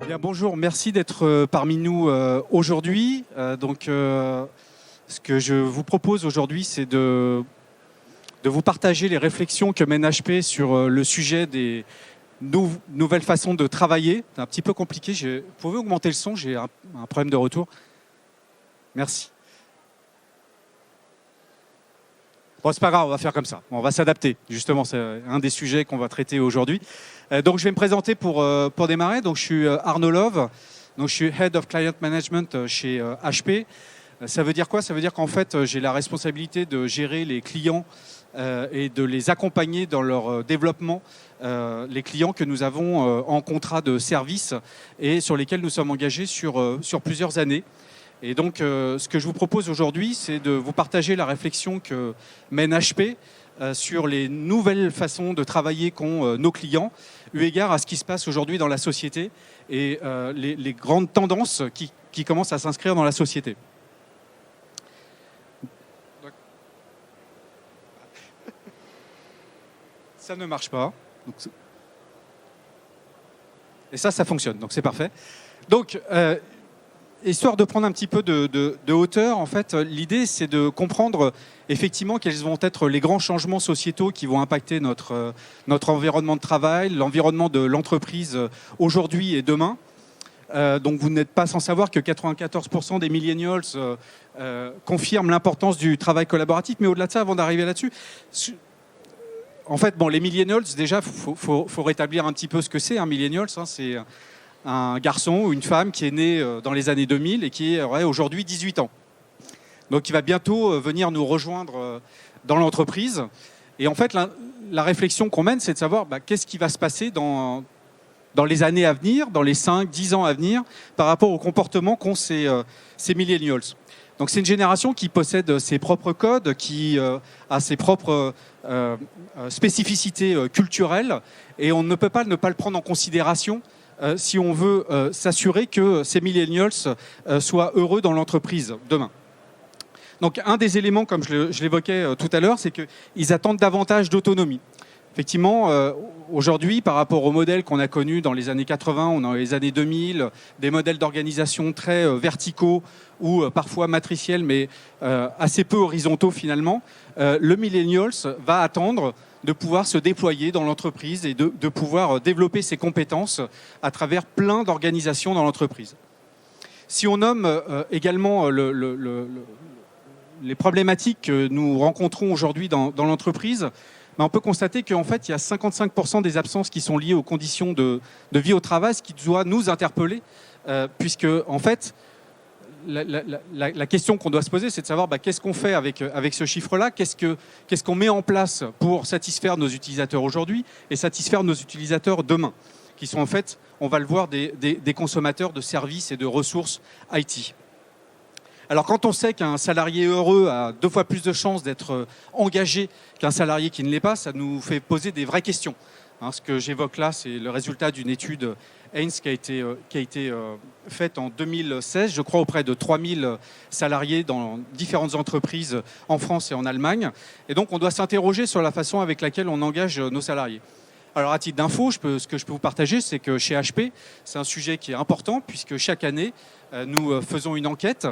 Bien, bonjour, merci d'être parmi nous aujourd'hui. Ce que je vous propose aujourd'hui, c'est de vous partager les réflexions que mène HP sur le sujet des nouvelles façons de travailler. C'est un petit peu compliqué. Vous pouvez augmenter le son, j'ai un problème de retour. Merci. Bon, c'est pas grave, on va faire comme ça. On va s'adapter. Justement, c'est un des sujets qu'on va traiter aujourd'hui. Donc, je vais me présenter pour démarrer. Donc, je suis Arnaud Love. Donc, je suis Head of Client Management chez HP. Ça veut dire quoi? Ça veut dire qu'en fait, j'ai la responsabilité de gérer les clients et de les accompagner dans leur développement. Les clients que nous avons en contrat de service et sur lesquels nous sommes engagés sur plusieurs années. Et donc, ce que je vous propose aujourd'hui, c'est de vous partager la réflexion que mène HP sur les nouvelles façons de travailler qu'ont nos clients, eu égard à ce qui se passe aujourd'hui dans la société et les grandes tendances qui commencent à s'inscrire dans la société. Ça ne marche pas. Et ça fonctionne, donc c'est parfait. Donc, histoire de prendre un petit peu de hauteur, en fait, l'idée, c'est de comprendre effectivement quels vont être les grands changements sociétaux qui vont impacter notre environnement de travail, l'environnement de l'entreprise aujourd'hui et demain. Donc, vous n'êtes pas sans savoir que 94% des millennials confirment l'importance du travail collaboratif. Mais au-delà de ça, avant d'arriver là-dessus, en fait, bon, les millennials, déjà, faut rétablir un petit peu ce que c'est un millennials. C'est un garçon ou une femme qui est né dans les années 2000 et qui aurait aujourd'hui 18 ans. Donc, il va bientôt venir nous rejoindre dans l'entreprise. Et en fait, la réflexion qu'on mène, c'est de savoir qu'est-ce qui va se passer dans les années à venir, dans les 5-10 ans à venir, par rapport au comportement qu'ont ces millennials. Donc, c'est une génération qui possède ses propres codes, qui a ses propres spécificités culturelles, et on ne peut pas ne pas le prendre en considération si on veut s'assurer que ces millennials soient heureux dans l'entreprise demain. Donc, un des éléments, comme je l'évoquais tout à l'heure, c'est qu'ils attendent davantage d'autonomie. Effectivement, aujourd'hui, par rapport aux modèles qu'on a connus dans les années 80, on a dans les années 2000, des modèles d'organisation très verticaux ou parfois matriciels, mais assez peu horizontaux finalement, le millennials va attendre de pouvoir se déployer dans l'entreprise et de pouvoir développer ses compétences à travers plein d'organisations dans l'entreprise. Si on nomme également les problématiques que nous rencontrons aujourd'hui dans l'entreprise, on peut constater qu'en fait, il y a 55% des absences qui sont liées aux conditions de vie au travail, ce qui doit nous interpeller, puisque en fait, la question qu'on doit se poser, c'est de savoir qu'est-ce qu'on fait avec ce chiffre-là, qu'est-ce qu'on met en place pour satisfaire nos utilisateurs aujourd'hui et satisfaire nos utilisateurs demain, qui sont en fait, on va le voir, des consommateurs de services et de ressources IT. Alors quand on sait qu'un salarié heureux a 2 fois plus de chances d'être engagé qu'un salarié qui ne l'est pas, ça nous fait poser des vraies questions. Ce que j'évoque là, c'est le résultat d'une étude Haynes qui a été faite en 2016, je crois, auprès de 3000 salariés dans différentes entreprises en France et en Allemagne. Et donc, on doit s'interroger sur la façon avec laquelle on engage nos salariés. Alors, à titre d'info, ce que je peux vous partager, c'est que chez HP, c'est un sujet qui est important, puisque chaque année, nous faisons une enquête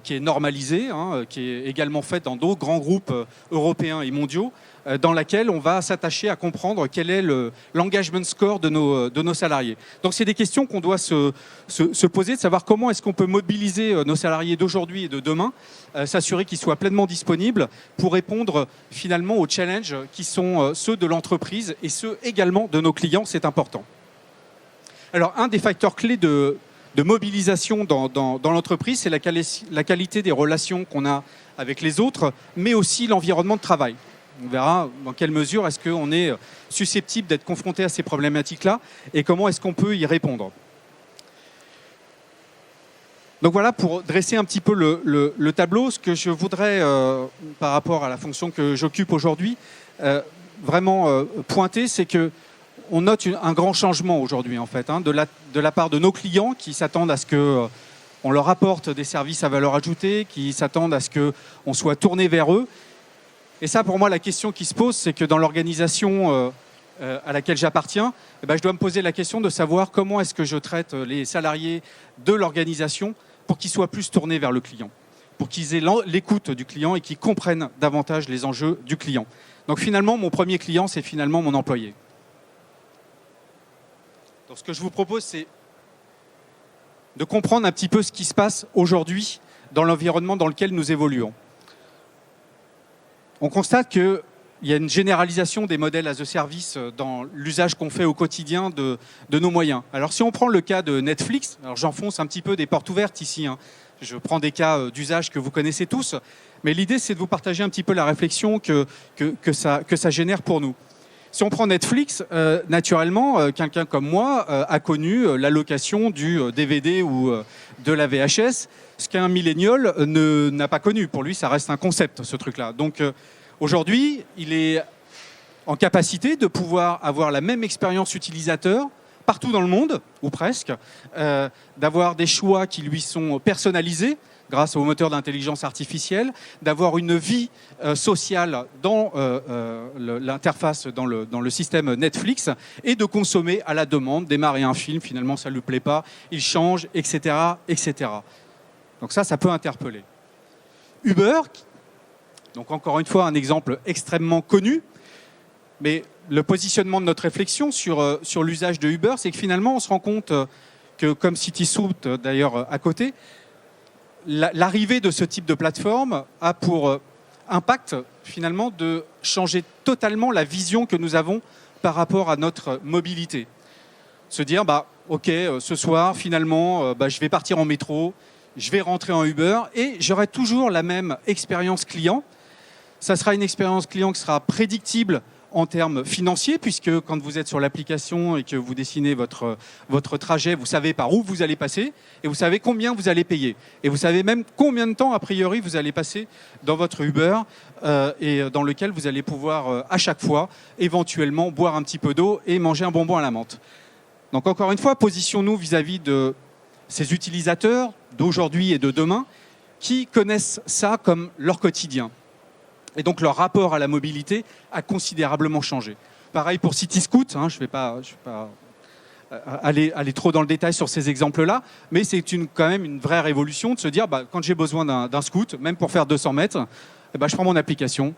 qui est normalisée, qui est également faite dans d'autres grands groupes européens et mondiaux, dans laquelle on va s'attacher à comprendre quel est l'engagement score de nos salariés. Donc, c'est des questions qu'on doit se poser, de savoir comment est-ce qu'on peut mobiliser nos salariés d'aujourd'hui et de demain, s'assurer qu'ils soient pleinement disponibles pour répondre finalement aux challenges qui sont ceux de l'entreprise et ceux également de nos clients, c'est important. Alors, un des facteurs clés de mobilisation dans l'entreprise, c'est la qualité des relations qu'on a avec les autres, mais aussi l'environnement de travail. On verra dans quelle mesure est-ce qu'on est susceptible d'être confronté à ces problématiques-là et comment est-ce qu'on peut y répondre. Donc voilà, pour dresser un petit peu le tableau, ce que je voudrais, par rapport à la fonction que j'occupe aujourd'hui, vraiment pointer, c'est que on note un grand changement aujourd'hui, en fait, de la part de nos clients qui s'attendent à ce qu'on leur apporte des services à valeur ajoutée, qui s'attendent à ce qu'on soit tourné vers eux. Et ça, pour moi, la question qui se pose, c'est que dans l'organisation à laquelle j'appartiens, je dois me poser la question de savoir comment est-ce que je traite les salariés de l'organisation pour qu'ils soient plus tournés vers le client, pour qu'ils aient l'écoute du client et qu'ils comprennent davantage les enjeux du client. Donc finalement, mon premier client, c'est finalement mon employé. Donc ce que je vous propose, c'est de comprendre un petit peu ce qui se passe aujourd'hui dans l'environnement dans lequel nous évoluons. On constate qu'il y a une généralisation des modèles as a service dans l'usage qu'on fait au quotidien de nos moyens. Alors si on prend le cas de Netflix, alors j'enfonce un petit peu des portes ouvertes ici, hein. Je prends des cas d'usage que vous connaissez tous, mais l'idée c'est de vous partager un petit peu la réflexion que ça génère pour nous. Si on prend Netflix, naturellement, quelqu'un comme moi a connu l'allocation du DVD ou de la VHS, ce qu'un millénial n'a pas connu. Pour lui, ça reste un concept, ce truc-là. Donc aujourd'hui, il est en capacité de pouvoir avoir la même expérience utilisateur partout dans le monde, ou presque, d'avoir des choix qui lui sont personnalisés, grâce au moteur d'intelligence artificielle, d'avoir une vie sociale dans l'interface, dans le système Netflix, et de consommer à la demande, démarrer un film, finalement ça ne lui plaît pas, il change, etc., etc. Donc ça peut interpeller. Uber, donc encore une fois un exemple extrêmement connu, mais le positionnement de notre réflexion sur l'usage de Uber, c'est que finalement on se rend compte que, comme Citysoup d'ailleurs à côté, l'arrivée de ce type de plateforme a pour impact finalement de changer totalement la vision que nous avons par rapport à notre mobilité. Se dire, ok, ce soir finalement, je vais partir en métro, je vais rentrer en Uber et j'aurai toujours la même expérience client. Ça sera une expérience client qui sera prédictible en termes financiers, puisque quand vous êtes sur l'application et que vous dessinez votre trajet, vous savez par où vous allez passer et vous savez combien vous allez payer. Et vous savez même combien de temps, a priori, vous allez passer dans votre Uber et dans lequel vous allez pouvoir, à chaque fois, éventuellement boire un petit peu d'eau et manger un bonbon à la menthe. Donc encore une fois, positionnons-nous vis-à-vis de ces utilisateurs d'aujourd'hui et de demain qui connaissent ça comme leur quotidien. Et donc leur rapport à la mobilité a considérablement changé. Pareil pour Cityscoot, je ne vais pas aller trop dans le détail sur ces exemples-là, mais c'est quand même une vraie révolution de se dire, quand j'ai besoin d'un scoot, même pour faire 200 mètres, je prends mon application,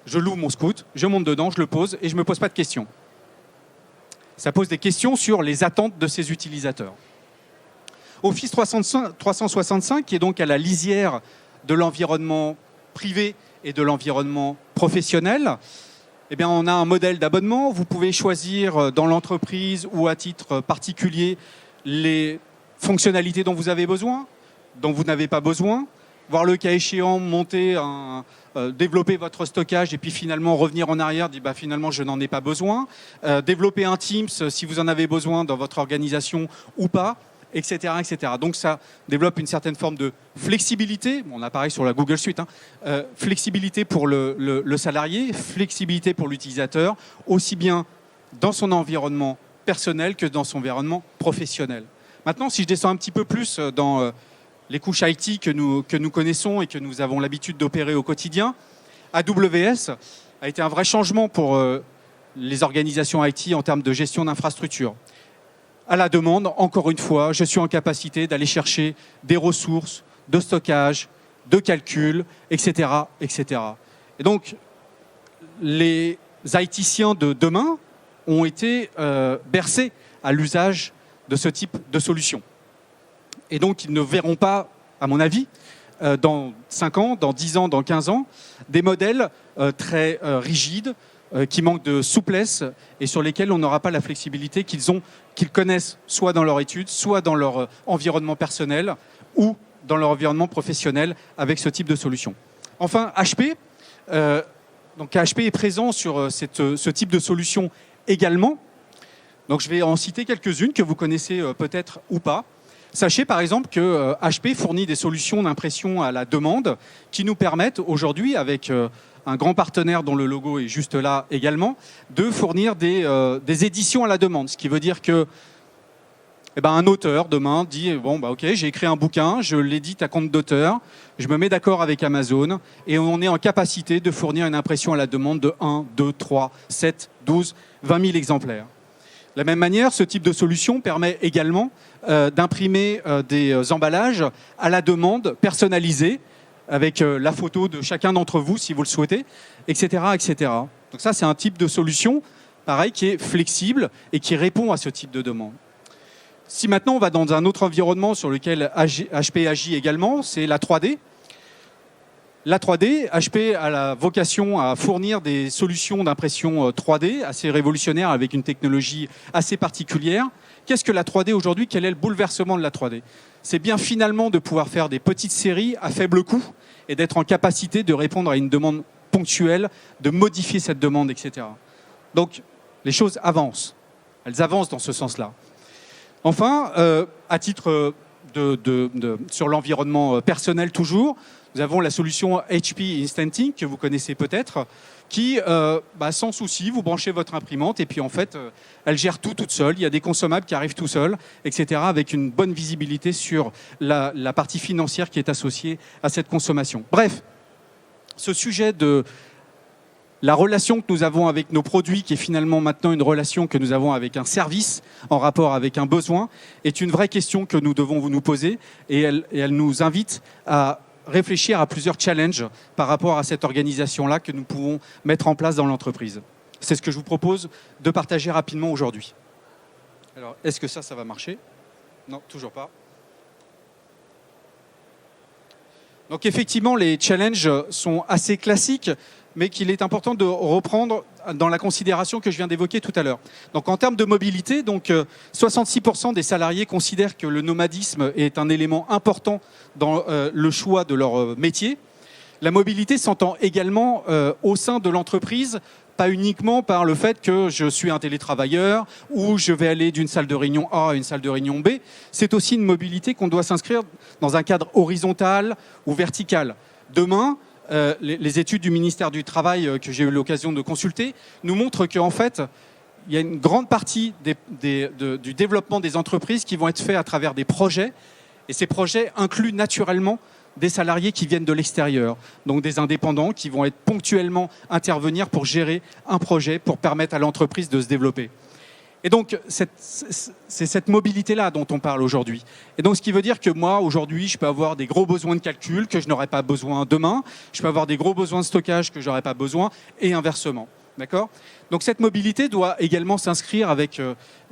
je loue mon scoot, je monte dedans, je le pose et je ne me pose pas de questions. Ça pose des questions sur les attentes de ces utilisateurs. Office 365, qui est donc à la lisière de l'environnement privé et de l'environnement professionnel, on a un modèle d'abonnement. Vous pouvez choisir dans l'entreprise ou à titre particulier les fonctionnalités dont vous avez besoin, dont vous n'avez pas besoin, voire le cas échéant, développer votre stockage et puis finalement revenir en arrière, dire finalement je n'en ai pas besoin, développer un Teams si vous en avez besoin dans votre organisation ou pas, etc., etc. Donc ça développe une certaine forme de flexibilité. On a pareil sur la Google Suite, flexibilité pour le salarié, flexibilité pour l'utilisateur, aussi bien dans son environnement personnel que dans son environnement professionnel. Maintenant, si je descends un petit peu plus dans les couches IT que nous connaissons et que nous avons l'habitude d'opérer au quotidien, AWS a été un vrai changement pour les organisations IT en termes de gestion d'infrastructures. À la demande, encore une fois, je suis en capacité d'aller chercher des ressources de stockage, de calcul, etc., etc. Et donc, les ITiens de demain ont été bercés à l'usage de ce type de solution. Et donc, ils ne verront pas, à mon avis, dans 5 ans, dans 10 ans, dans 15 ans, des modèles très rigides, qui manquent de souplesse et sur lesquels on n'aura pas la flexibilité qu'ils connaissent soit dans leur étude, soit dans leur environnement personnel ou dans leur environnement professionnel avec ce type de solution. Enfin, HP. Donc HP est présent sur ce type de solution également. Donc je vais en citer quelques-unes que vous connaissez peut-être ou pas. Sachez par exemple que HP fournit des solutions d'impression à la demande qui nous permettent aujourd'hui, avec un grand partenaire dont le logo est juste là également, de fournir des éditions à la demande. Ce qui veut dire que eh ben, un auteur demain dit bon bah ok, j'ai écrit un bouquin, je l'édite à compte d'auteur, je me mets d'accord avec Amazon et on est en capacité de fournir une impression à la demande de 1, 2, 3, 7, 12, 20 000 exemplaires. De la même manière, ce type de solution permet également d'imprimer des emballages à la demande, personnalisés, avec la photo de chacun d'entre vous si vous le souhaitez, etc., etc. Donc ça, c'est un type de solution, pareil, qui est flexible et qui répond à ce type de demande. Si maintenant on va dans un autre environnement sur lequel HP agit également, c'est la 3D. La 3D, HP a la vocation à fournir des solutions d'impression 3D assez révolutionnaires avec une technologie assez particulière. Qu'est-ce que la 3D aujourd'hui? Quel est le bouleversement de la 3D? C'est bien finalement de pouvoir faire des petites séries à faible coût et d'être en capacité de répondre à une demande ponctuelle, de modifier cette demande, etc. Donc les choses avancent. Elles avancent dans ce sens-là. Enfin, à titre sur l'environnement personnel toujours, nous avons la solution HP Instant Ink que vous connaissez peut-être, qui, sans souci, vous branchez votre imprimante et puis en fait, elle gère tout toute seule. Il y a des consommables qui arrivent tout seuls, etc., avec une bonne visibilité sur la partie financière qui est associée à cette consommation. Bref, ce sujet de la relation que nous avons avec nos produits, qui est finalement maintenant une relation que nous avons avec un service en rapport avec un besoin, est une vraie question que nous devons nous poser et elle nous invite à réfléchir à plusieurs challenges par rapport à cette organisation-là que nous pouvons mettre en place dans l'entreprise. C'est ce que je vous propose de partager rapidement aujourd'hui. Alors, est-ce que ça va marcher? Non, toujours pas. Donc effectivement, les challenges sont assez classiques, mais qu'il est important de reprendre dans la considération que je viens d'évoquer tout à l'heure. Donc en termes de mobilité, 66% des salariés considèrent que le nomadisme est un élément important dans le choix de leur métier. La mobilité s'entend également au sein de l'entreprise, pas uniquement par le fait que je suis un télétravailleur ou je vais aller d'une salle de réunion A à une salle de réunion B. C'est aussi une mobilité qu'on doit s'inscrire dans un cadre horizontal ou vertical. Demain, les études du ministère du Travail que j'ai eu l'occasion de consulter nous montrent qu'en fait, il y a une grande partie du développement des entreprises qui vont être faits à travers des projets. Et ces projets incluent naturellement des salariés qui viennent de l'extérieur, donc des indépendants qui vont être ponctuellement intervenir pour gérer un projet, pour permettre à l'entreprise de se développer. Et donc, c'est cette mobilité-là dont on parle aujourd'hui. Et donc, ce qui veut dire que moi, aujourd'hui, je peux avoir des gros besoins de calcul que je n'aurai pas besoin demain. Je peux avoir des gros besoins de stockage que je n'aurai pas besoin, et inversement. D'accord ? Donc, cette mobilité doit également s'inscrire avec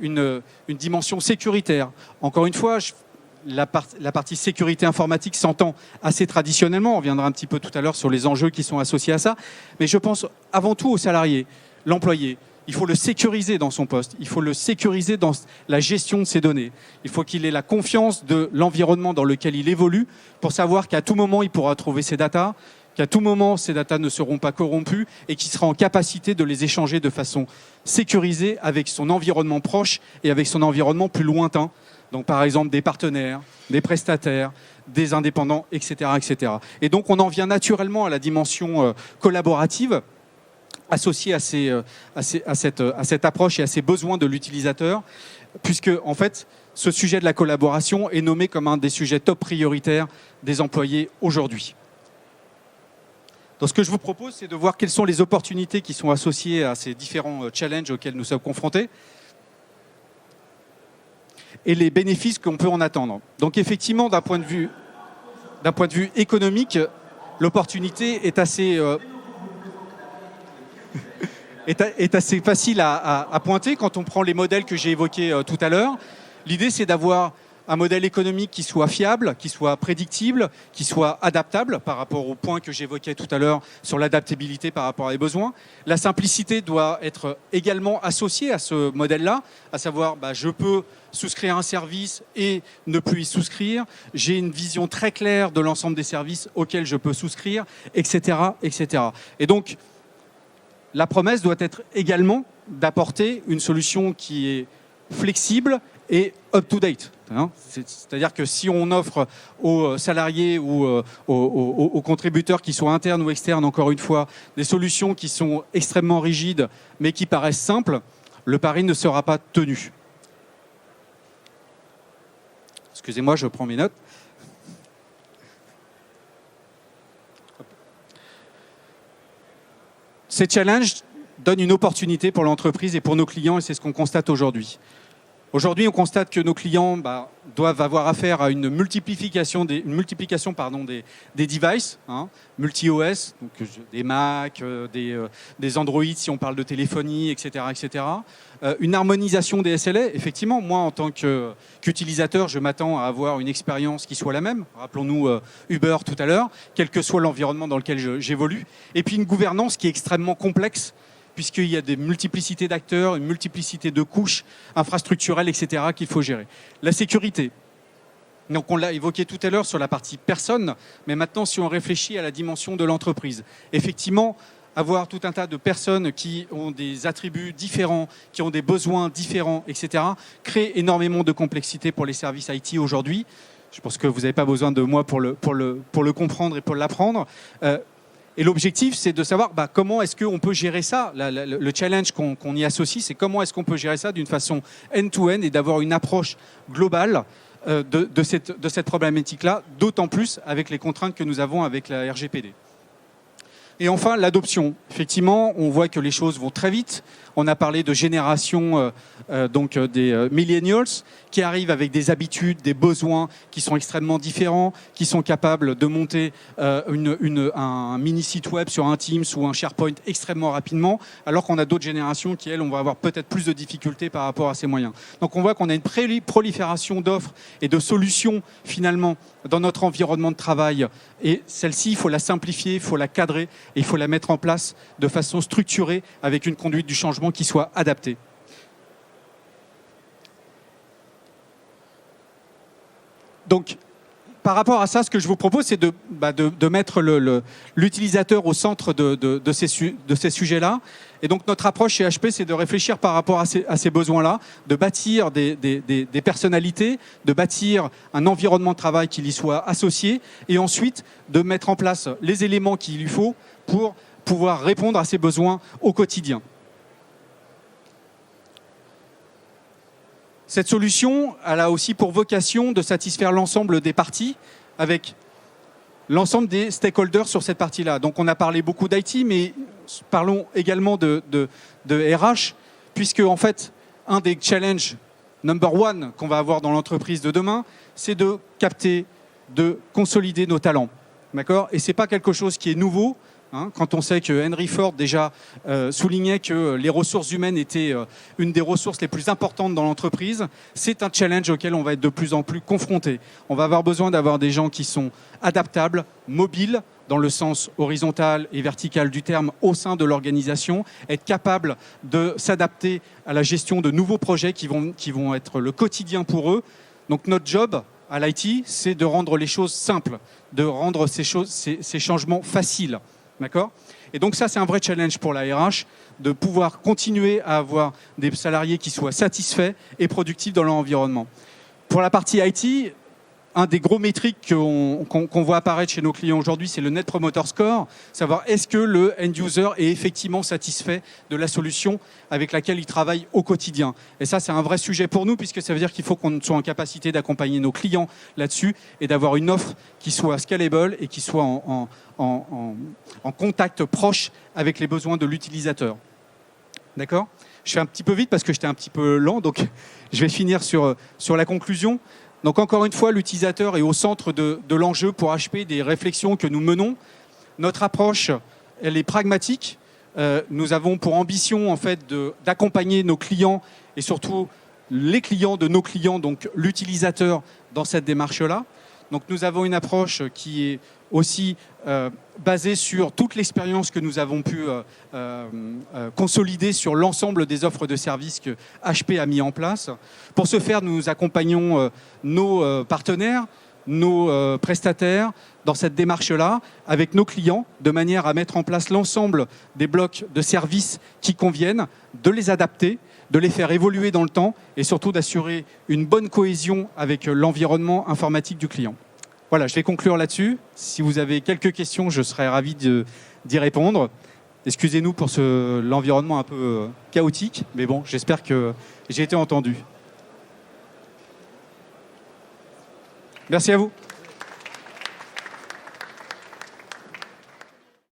une dimension sécuritaire. Encore une fois, la partie sécurité informatique s'entend assez traditionnellement. On reviendra un petit peu tout à l'heure sur les enjeux qui sont associés à ça. Mais je pense avant tout aux salariés, l'employé. Il faut le sécuriser dans son poste. Il faut le sécuriser dans la gestion de ses données. Il faut qu'il ait la confiance de l'environnement dans lequel il évolue pour savoir qu'à tout moment, il pourra trouver ses datas, qu'à tout moment, ces datas ne seront pas corrompues et qu'il sera en capacité de les échanger de façon sécurisée avec son environnement proche et avec son environnement plus lointain. Donc, par exemple, des partenaires, des prestataires, des indépendants, etc., etc. Et donc, on en vient naturellement à la dimension collaborative associée à cette approche et à ces besoins de l'utilisateur, puisque, en fait, ce sujet de la collaboration est nommé comme un des sujets top prioritaires des employés aujourd'hui. Donc, ce que je vous propose, c'est de voir quelles sont les opportunités qui sont associées à ces différents challenges auxquels nous sommes confrontés et les bénéfices qu'on peut en attendre. Donc effectivement, d'un point de vue économique, l'opportunité est assez facile à pointer quand on prend les modèles que j'ai évoqués tout à l'heure. L'idée, c'est d'avoir un modèle économique qui soit fiable, qui soit prédictible, qui soit adaptable par rapport au point que j'évoquais tout à l'heure sur l'adaptabilité par rapport à les besoins. La simplicité doit être également associée à ce modèle-là, à savoir je peux souscrire un service et ne plus y souscrire. J'ai une vision très claire de l'ensemble des services auxquels je peux souscrire, etc., etc. Et donc, la promesse doit être également d'apporter une solution qui est flexible et up-to-date. C'est-à-dire que si on offre aux salariés ou aux contributeurs qui soient internes ou externes, encore une fois, des solutions qui sont extrêmement rigides mais qui paraissent simples, le pari ne sera pas tenu. Excusez-moi, je prends mes notes. Ces challenges donnent une opportunité pour l'entreprise et pour nos clients, et c'est ce qu'on constate aujourd'hui. Aujourd'hui, on constate que nos clients doivent avoir affaire à une multiplication des devices, multi-OS, donc des Mac, des Android si on parle de téléphonie, etc. etc. Une harmonisation des SLA. Effectivement, moi, en tant qu'utilisateur, je m'attends à avoir une expérience qui soit la même. Rappelons-nous Uber tout à l'heure, quel que soit l'environnement dans lequel j'évolue. Et puis une gouvernance qui est extrêmement complexe, puisqu'il y a des multiplicités d'acteurs, une multiplicité de couches infrastructurelles, etc. qu'il faut gérer. La sécurité. Donc on l'a évoqué tout à l'heure sur la partie personne, mais maintenant si on réfléchit à la dimension de l'entreprise, effectivement, avoir tout un tas de personnes qui ont des attributs différents, qui ont des besoins différents, etc., crée énormément de complexité pour les services IT aujourd'hui. Je pense que vous n'avez pas besoin de moi pour le comprendre et pour l'apprendre. Et l'objectif, c'est de savoir comment est-ce qu'on peut gérer ça. Le challenge qu'on y associe, c'est comment est-ce qu'on peut gérer ça d'une façon end-to-end et d'avoir une approche globale de cette problématique-là, d'autant plus avec les contraintes que nous avons avec la RGPD. Et enfin, l'adoption. Effectivement, on voit que les choses vont très vite. On a parlé de génération des millennials qui arrivent avec des habitudes, des besoins qui sont extrêmement différents, qui sont capables de monter un mini site web sur un Teams ou un SharePoint extrêmement rapidement, alors qu'on a d'autres générations qui, elles, on va avoir peut-être plus de difficultés par rapport à ces moyens. Donc on voit qu'on a une prolifération d'offres et de solutions finalement dans notre environnement de travail. Et celle-ci, il faut la simplifier, il faut la cadrer et il faut la mettre en place de façon structurée avec une conduite du changement qui soit adaptée. Donc, par rapport à ça, ce que je vous propose, c'est de mettre l'utilisateur au centre de ces sujets-là. Et donc, notre approche chez HP, c'est de réfléchir par rapport à ces besoins-là, de bâtir des personnalités, de bâtir un environnement de travail qui y soit associé, et ensuite de mettre en place les éléments qu'il lui faut pour pouvoir répondre à ces besoins au quotidien. Cette solution, elle a aussi pour vocation de satisfaire l'ensemble des parties avec l'ensemble des stakeholders sur cette partie-là. Donc on a parlé beaucoup d'IT, mais parlons également de RH, puisque en fait, un des challenges number one qu'on va avoir dans l'entreprise de demain, c'est de capter, de consolider nos talents. D'accord ? Et ce n'est pas quelque chose qui est nouveau. Quand on sait que Henry Ford déjà soulignait que les ressources humaines étaient une des ressources les plus importantes dans l'entreprise, c'est un challenge auquel on va être de plus en plus confronté. On va avoir besoin d'avoir des gens qui sont adaptables, mobiles, dans le sens horizontal et vertical du terme au sein de l'organisation, être capable de s'adapter à la gestion de nouveaux projets qui vont être le quotidien pour eux. Donc notre job à l'IT, c'est de rendre les choses simples, de rendre ces changements faciles. D'accord ? Et donc ça, c'est un vrai challenge pour la RH, de pouvoir continuer à avoir des salariés qui soient satisfaits et productifs dans leur environnement. Pour la partie IT, un des gros métriques qu'on voit apparaître chez nos clients aujourd'hui, c'est le Net Promoter Score, savoir est-ce que le end-user est effectivement satisfait de la solution avec laquelle il travaille au quotidien. Et ça, c'est un vrai sujet pour nous, puisque ça veut dire qu'il faut qu'on soit en capacité d'accompagner nos clients là-dessus et d'avoir une offre qui soit scalable et qui soit en contact proche avec les besoins de l'utilisateur. D'accord ? Je fais un petit peu vite parce que j'étais un petit peu lent, donc je vais finir sur la conclusion. Donc encore une fois, l'utilisateur est au centre de l'enjeu pour HP des réflexions que nous menons. Notre approche, elle est pragmatique. Nous avons pour ambition en fait d'accompagner nos clients et surtout les clients de nos clients, donc l'utilisateur dans cette démarche-là. Donc nous avons une approche qui est aussi basée sur toute l'expérience que nous avons pu consolider sur l'ensemble des offres de services que HP a mis en place. Pour ce faire, nous accompagnons nos partenaires, nos prestataires dans cette démarche-là avec nos clients de manière à mettre en place l'ensemble des blocs de services qui conviennent, de les adapter, de les faire évoluer dans le temps et surtout d'assurer une bonne cohésion avec l'environnement informatique du client. Voilà, je vais conclure là-dessus. Si vous avez quelques questions, je serais ravi d'y répondre. Excusez-nous pour l'environnement un peu chaotique, mais bon, j'espère que j'ai été entendu. Merci à vous.